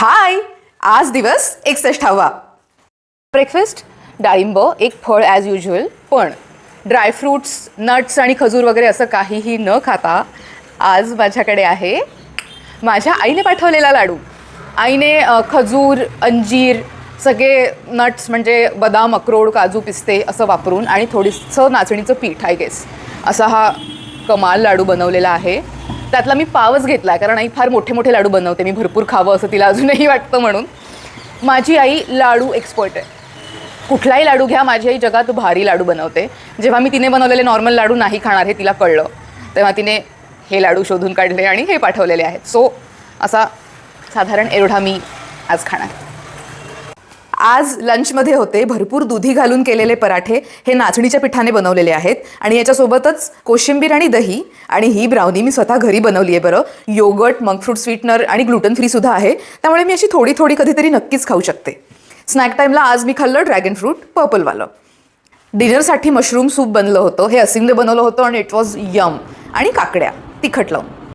हाय, आज दिवस 61वा. ब्रेकफास्ट डाळिंब एक फळ ॲज युजल, पण ड्रायफ्रूट्स नट्स आणि खजूर वगैरे असं काहीही न खाता आज माझ्याकडे आहे माझ्या आईने पाठवलेला लाडू. आईने खजूर अंजीर सगळे नट्स म्हणजे बदाम अक्रोड काजू पिस्ते असं वापरून आणि थोडंसं नाचणीचं पीठ आय गेस असा हा कमाल लाडू बनवलेला आहे. त्यातला मी पावच घेतला आहे कारण आई फार मोठे मोठे लाडू बनवते, मी भरपूर खावं असं तिला अजूनही वाटतं म्हणून. माझी आई लाडू एक्सपर्ट आहे. कुठलाही लाडू घ्या, माझी आई जगात भारी लाडू बनवते. जेव्हा मी तिने बनवलेले नॉर्मल लाडू नाही खाणार हे तिला कळलं तेव्हा तिने हे लाडू शोधून काढले आणि हे पाठवलेले आहेत. सो असा साधारण एवढा मी आज खाणार. आज लंचमध्ये होते भरपूर दुधी घालून केलेले पराठे. हे नाचणीच्या पिठाने बनवलेले आहेत आणि याच्यासोबतच कोशिंबीर आणि दही. आणि ही ब्राउनी मी स्वतः घरी बनवली आहे बरं. योगर्ट, मंक फ्रूट स्वीटनर आणि ग्लुटन फ्री सुद्धा आहे, त्यामुळे मी अशी थोडी थोडी कधीतरी नक्कीच खाऊ शकते. स्नॅक टाईमला आज मी खाल्लं ड्रॅगन फ्रूट पर्पलवालं. डिनरसाठी मशरूम सूप बनलं होतं, हे असिमने बनवलं होतं आणि इट वॉज यम. आणि काकड्या तिखट लावून.